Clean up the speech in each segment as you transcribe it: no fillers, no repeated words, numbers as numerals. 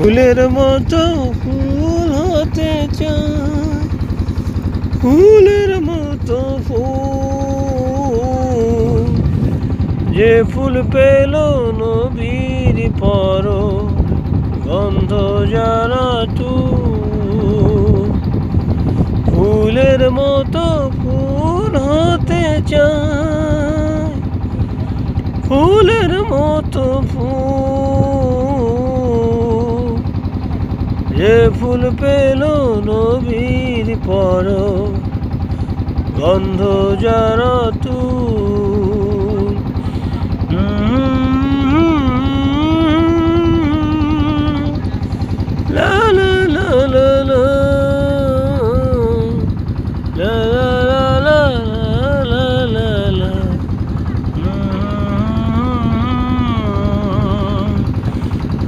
ফুলের মতো ফুল হতে চায়, ফুলের মতো ফুল, যে ফুল পেল নবীর পর গন্ধ যারা তু, ফুলের মতো ফুল হতে চায়, ফুলের মতো ফুল, যে ফুল পেল নবীর পর গন্ধ যারা তু। লা লা লা লা লা, লা লা লা লা লা লা,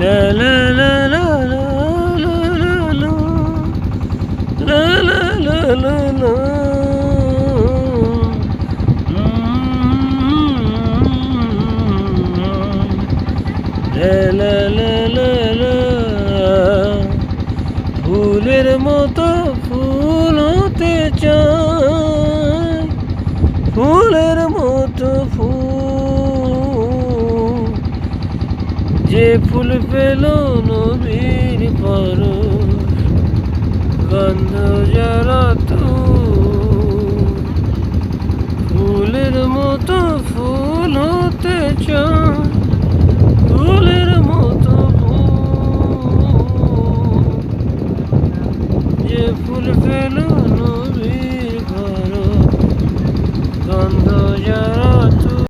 লা লা লা লা লা লা, লা লা লা লা লা, লা লা লা লা। ফুলের মতো ফুল হতে চায়, ফুলের মতো ফুল, যে ফুল পেল নবীর পর গন্ধ যারা তু, ফুলের মতো ফুল হতে চায়, ফুলের মতো ফুল, যে ফুল পেল